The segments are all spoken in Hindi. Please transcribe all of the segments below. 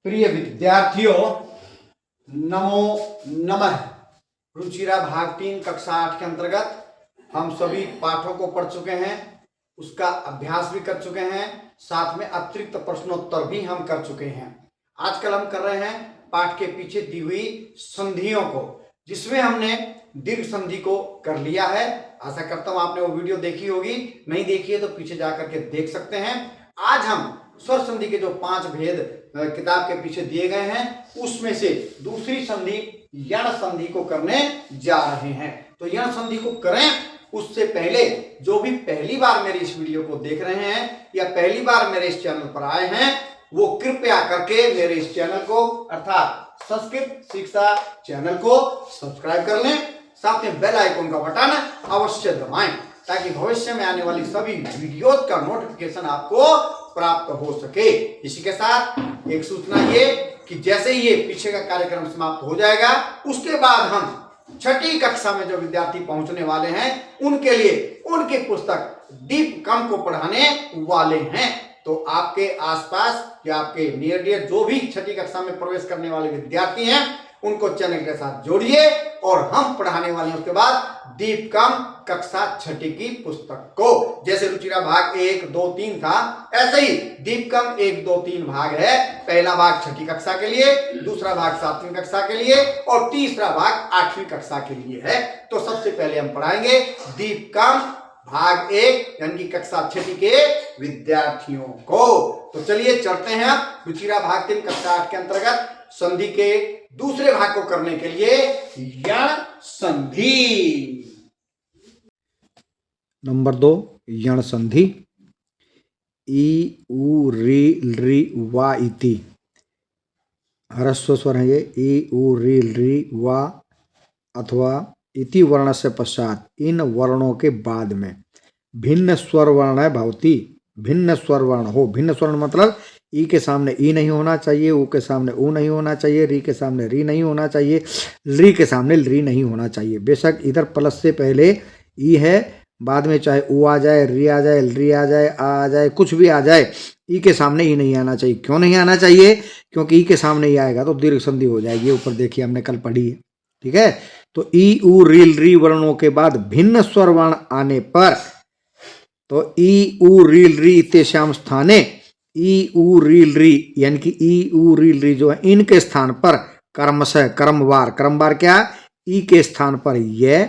प्रिय विद्यार्थियों, नमो नमः। रुचिरा भाग 3 कक्षा 8 के अंतर्गत हम सभी पाठों को पढ़ चुके हैं, उसका अभ्यास भी कर चुके हैं, साथ में अतिरिक्त प्रश्नोत्तर भी हम कर चुके हैं। आजकल हम कर रहे हैं पाठ के पीछे दी हुई संधियों को, जिसमें हमने दीर्घ संधि को कर लिया है। आशा करता हूं आपने वो वीडियो देखी होगी, नहीं देखी है तो पीछे जाकर के देख सकते हैं। आज हम स्वर संधि के जो 5 भेद किताब के पीछे दिए गए हैं, उसमें से दूसरी संधि यण संधि को करने जा रहे हैं। तो यण संधि को करें उससे पहले जो भी पहली बार मेरी इस वीडियो को देख रहे हैं या पहली बार मेरे इस चैनल पर आए हैं, वो कृपया करके मेरे इस चैनल को अर्थात संस्कृत शिक्षा चैनल को सब्सक्राइब कर लें, साथ में बेल आइकन का बटन अवश्य दबाएं ताकि भविष्य में आने वाली सभी वीडियो का नोटिफिकेशन आपको प्राप्त हो सके। इसी के साथ एक सूचना ये कि जैसे ही ये पीछे का कार्यक्रम समाप्त हो जाएगा, उसके बाद हम 6ठी कक्षा में जो विद्यार्थी पहुंचने वाले हैं उनके लिए उनकी पुस्तक दीप कम को पढ़ाने वाले हैं। तो आपके आसपास या आपके नियर डियर जो भी 6ठी कक्षा में प्रवेश करने वाले विद्यार्थी हैं, उनको चैनल के साथ जोड़िए और हम पढ़ाने वाले हैं उसके बाद दीपकम कक्षा 6ठी की पुस्तक को। जैसे रुचिरा भाग 1, 2, 3 था, ऐसे ही दीपकम 1, 2, 3 भाग है। पहला भाग 6ठी कक्षा के लिए, दूसरा भाग 7वीं कक्षा के लिए और तीसरा भाग 8वीं कक्षा के लिए है। तो सबसे पहले हम पढ़ाएंगे दीपकम भाग 1 यानी कि कक्षा 6ठी के विद्यार्थियों को। तो चलिए चलते हैं रुचिरा भाग 3 कक्षा 8 के अंतर्गत संधि के दूसरे भाग को करने के लिए यण संधि। नंबर 2 यण संधि। ई उ री री वा इति ह्रस्व स्वर है ये। ई उ री री वा अथवा इति वर्ण से पश्चात इन वर्णों के बाद में भिन्न स्वर वर्ण है भवती। भिन्न स्वर वर्ण हो, भिन्न स्वर मतलब ई के सामने ई नहीं होना चाहिए, ऊ के सामने ऊ नहीं होना चाहिए, री के सामने री नहीं होना चाहिए, ली के सामने ली नहीं होना चाहिए। बेशक इधर प्लस से पहले ई है, बाद में चाहे ऊ आ जाए, री आ जाए, ली आ जाए, आ जाए, कुछ भी आ जाए, ई के सामने ई नहीं आना चाहिए। क्यों नहीं आना चाहिए? क्योंकि ई के सामने ई आएगा तो दीर्घ संधि हो जाएगी। ऊपर देखिए हमने कल पढ़ी है, ठीक है। तो ई ऊ री री वर्णों के बाद भिन्न स्वर वर्ण आने पर तो ई ऊ री री तेषाम स्थाने ई ऊ री री यानी कि ई ऊ री री जो है इनके स्थान पर कर्मशः क्रमवार, क्रमवार क्या? ई के स्थान पर य,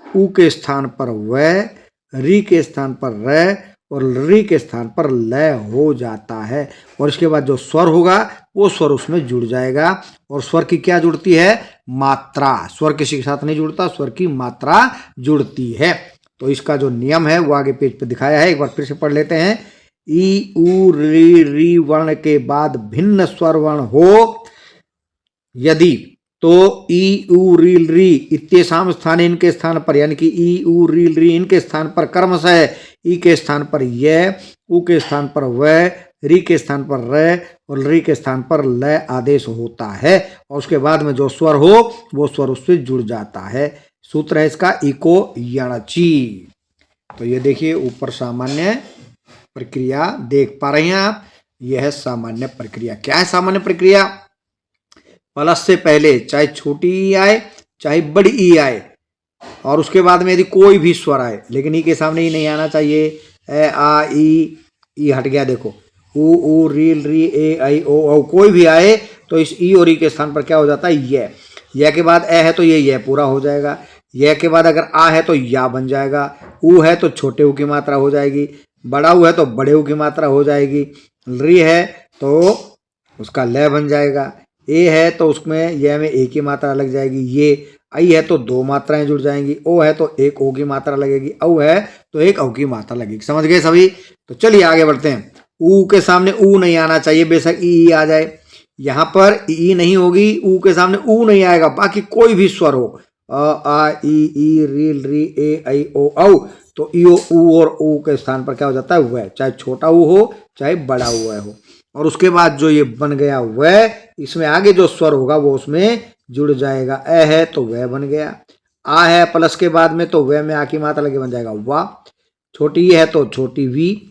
ऊ के स्थान पर व, री के स्थान पर र और री के स्थान पर ल हो जाता है। और इसके बाद जो स्वर होगा वो स्वर उसमें जुड़ जाएगा। और स्वर की क्या जुड़ती है? मात्रा। स्वर किसी के साथ नहीं जुड़ता, स्वर की मात्रा जुड़ती है। तो इसका जो नियम है वो आगे पेज पे दिखाया है, एक बार फिर से पढ़ लेते हैं। ई ऊ री री वर्ण के बाद भिन्न स्वर वर्ण हो यदि तो ई ऊ री री इत्येषां स्थाने इनके स्थान पर यानी कि ई ऊ री री इनके स्थान पर कर्मशः ई के स्थान पर य, ऊ के स्थान पर व, री के स्थान पर र और री के स्थान पर ल आदेश होता है। और उसके बाद में जो स्वर हो वो स्वर उससे जुड़ जाता है। सूत्र है इसका इको यणची। तो ये देखिए ऊपर सामान्य प्रक्रिया देख पा रहे हैं आप, यह है सामान्य प्रक्रिया। क्या है सामान्य प्रक्रिया? प्लस से पहले चाहे छोटी ई आए चाहे बड़ी ई आए और उसके बाद में यदि कोई भी स्वर आए, लेकिन ई के सामने ई नहीं आना चाहिए। ए आ ई हट गया, देखो ऊ ऊ री री ए आई ओ औ कोई भी आए तो इस ई और ई के स्थान पर क्या हो जाता है? य के बाद ए है तो ये पूरा हो जाएगा। य के बाद अगर आ है तो या बन जाएगा। ऊ है तो छोटे ऊ की मात्रा हो जाएगी। बड़ा ऊ है तो बड़े ऊ की मात्रा हो जाएगी। री है तो उसका ल बन जाएगा। ए है तो उसमें यह में एक ही मात्रा लग जाएगी। ये आई है तो 2 मात्राएं जुड़ जाएंगी। ओ है तो एक ओ की मात्रा लगेगी। औ है तो एक औ की मात्रा लगेगी। समझ गए सभी? तो चलिए आगे बढ़ते हैं। ऊ के सामने ऊ नहीं आना चाहिए, बेशक ई आ जाए। यहाँ पर ई नहीं होगी, ऊ के सामने ऊ नहीं आएगा। बाकी कोई भी स्वर हो, अ आ ई री री ए आई ओ औ, तो ई ऊ और ऊ के स्थान पर क्या हो जाता है? वह, चाहे छोटा ऊ हो चाहे बड़ा हुआ हो। और उसके बाद जो ये बन गया वह, इसमें आगे जो स्वर होगा वो उसमें जुड़ जाएगा। ए है तो वह बन गया। आ है प्लस के बाद में तो वह में आ की मात्रा लगे बन जाएगा वाह। छोटी है तो छोटी वी,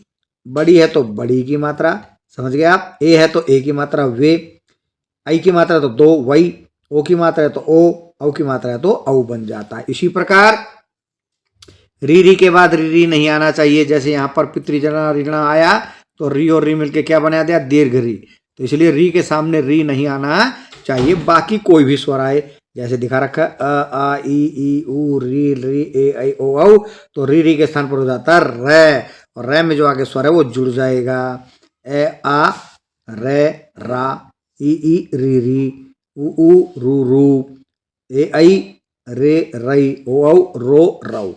बड़ी है तो बड़ी की मात्रा। समझ गए आप? ए है तो ए की मात्रा वे, आई की मात्रा है तो दो वही, ओ की मात्रा है तो ओ, औ की मात्रा है तो औ बन जाता है। इसी प्रकार री के बाद री नहीं आना चाहिए। जैसे यहाँ पर पितृजना ऋणा आया तो री और री मिलके क्या बना दिया, दीर्घ री। तो इसलिए री के सामने री नहीं आना चाहिए। बाकी कोई भी स्वर आए, जैसे दिखा रखा है अ आ ई उ री री ए ऐ ओ औ, तो री के स्थान पर हो जाता है रे, और रे में जो आगे स्वर है वो जुड़ जाएगा। ए आ रे रा, ई री उ रू ए ऐ रे रई ओ औ रो रौ।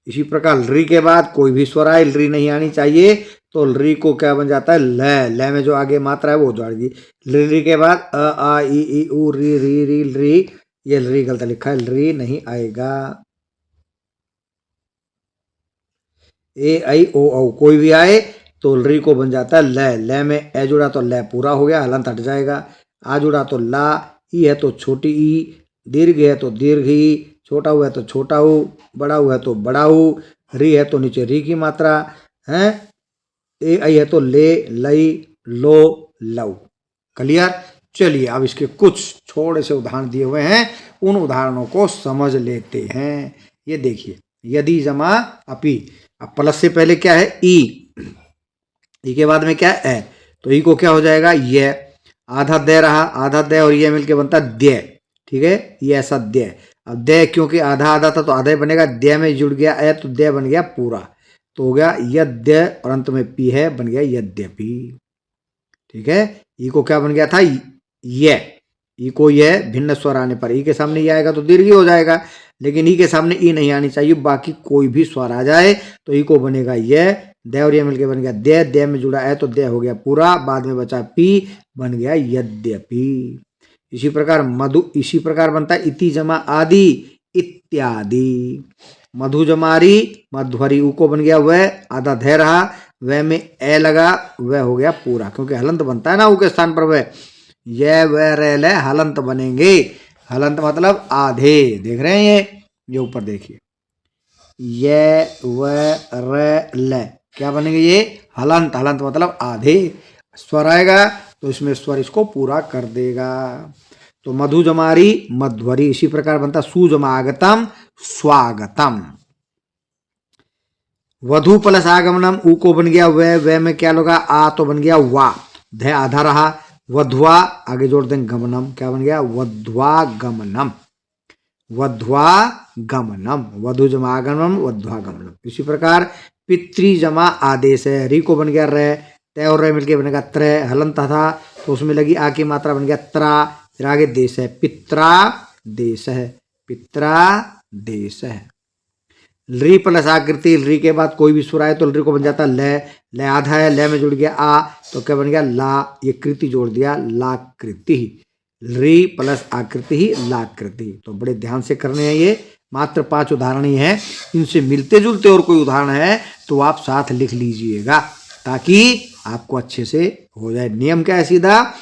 इसी प्रकार री के बाद कोई भी स्वर आए, री नहीं आनी चाहिए, तो री को क्या बन जाता है, ल में जो आगे मात्रा है वो जोड़ेगी। री के बाद अ आ ई उ री री, ये री गलत लिखा है, री नहीं आएगा। ए ऐ ओ औ कोई भी आए तो री को बन जाता है ल में ए जुड़ा तो ल पूरा हो गया, हलंत हट जाएगा। आ जुड़ा तो ला, ई है तो छोटी ई, दीर्घ है तो दीर्घ ई, छोटा हुआ है तो छोटा ऊ, बड़ा हुआ है तो बड़ा ऊ, री है तो नीचे री की मात्रा है, ए आई है तो ले लई लो लव। क्लियर। चलिए अब इसके कुछ छोटे से उदाहरण दिए हुए हैं, उन उदाहरणों को समझ लेते हैं। ये देखिए, यदि जमा अपी, अब प्लस से पहले क्या है ई के बाद में क्या है ए, तो ई को क्या हो जाएगा ये, आधा दे रहा, आधा दे और ये मिलके बनता दे, ठीक है, ये ऐसा दे। अब दे क्योंकि आधा आधा था तो आधा ही बनेगा, दे में जुड़ गया ए तो दे बन गया पूरा, तो हो गया यद्य और अंत में पी है, बन गया यद्यपि। ठीक है, ई को क्या बन गया था ये, ई को ये भिन्न स्वर आने पर ई के सामने ये आएगा तो दीर्घ हो जाएगा, लेकिन ई के सामने ई नहीं आनी चाहिए। बाकी कोई भी स्वर आ जाए तो ई को बनेगा ये, दे और ये मिलके बन गया दे में जुड़ा है तो दे हो गया पूरा, बाद में बचा पी, बन गया यद्यपि। इसी प्रकार मधु, इसी प्रकार बनता है इति जमा आदि इत्यादि। मधु जमारी मध्वरी, ऊ को बन गया वह, आधा धै रहा, वह में ए लगा, वह हो गया पूरा, क्योंकि हलंत बनता है ना ऊ के स्थान पर वह, ये वह रेल है हलंत बनेंगे। हलंत मतलब आधे, देख रहे हैं ये ऊपर देखिए, ये वह रे ले क्या बनेंगे ये हलंत, हलंत मतलब आधे। स्वर आएगा तो इसमें स्वर इसको पूरा कर देगा। तो मधु जमारी मध्वरी, इसी प्रकार बनता सुजमागतम स्वागतम। वधु प्लस आगमनम, ऊ को बन गया वह में क्या लगा आ तो बन गया वा, ध आधा रहा, वधुआ आगे जोड़ दें गमनम, क्या बन गया वध्वा गमनम, वध्वा गमनम, वधु जमा आगमनम वध्वा गमनम। इसी प्रकार पितृ जमा आदेश है, री को बन गया रे, तय और रे मिलके बनेगा त्रय, हलंत था तो उसमें लगी आ की मात्रा बन गया त्रा, फिर आगे देश है पित्रा देश है, पित्रा देश है। री प्लस आकृति, री के बाद कोई भी स्वर आए तो री को बन जाता ले आधा है, ले में जुड़ गया आ तो क्या बन गया ला, ये कृति जोड़ दिया लाकृति, री प्लस आकृति ही लाकृति। तो बड़े ध्यान से करने हैं, ये मात्र 5 उदाहरण ही है, इनसे मिलते जुलते और कोई उदाहरण है तो आप साथ लिख लीजिएगा ताकि आपको अच्छे से हो जाए। नियम क्या है सीधा,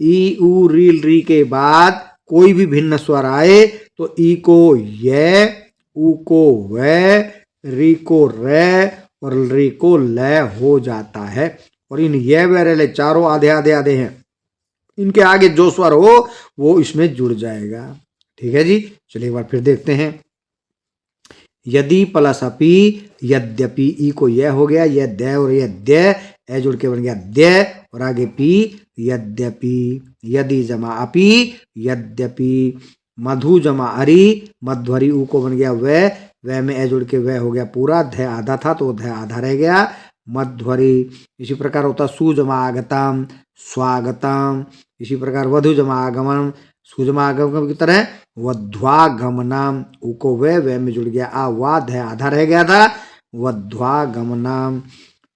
ई उ री के बाद कोई भी भिन्न स्वर आए तो ई को ये, ऊ को वे, री को रे और री को ले हो जाता है। और इन ये वे रे ले चारों आधे आधे आधे हैं, इनके आगे जो स्वर हो वो इसमें जुड़ जाएगा। ठीक है जी, चलिए एक बार फिर देखते हैं। यदि प्लस अपी यद्यपि, ई को यह हो गया, यह दे और यह दे, ए जुड़ के बन गया दे और आगे पी यद्यपि। यदि जमा अपी यद्यपि, मधु जमा अरी मध्वरी, ऊ को बन गया वह में ए जुड़ के वह हो गया पूरा, ध आधा था तो ध आधा रह गया मध्वरी। इसी प्रकार होता सु जमा आगतम स्वागतम। इसी प्रकार वधु जमा आगमन, सुजमा आगमन की तरह वध्वागमनम, ऊ को वह में जुड़ गया आ वा, ध आधा रह गया था वध्वागमनम।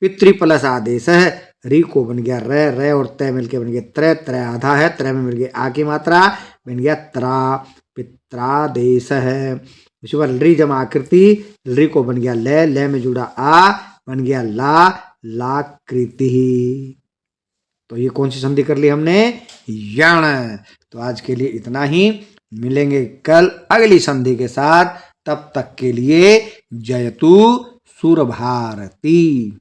पितृ प्लस आदेश है, री को बन गया रे और तय मिलके बन गया त्रय, त्रय आधा है, त्रय में मिल गया आ की मात्रा बन गया त्रा, पित्रादेश है। इसी बार री जमा आकृति, री को बन गया ले में जुड़ा आ बन गया लाकृति। तो ये कौन सी संधि कर ली हमने, यण। तो आज के लिए इतना ही, मिलेंगे कल अगली संधि के साथ, तब तक के लिए जयतु सुर भारती।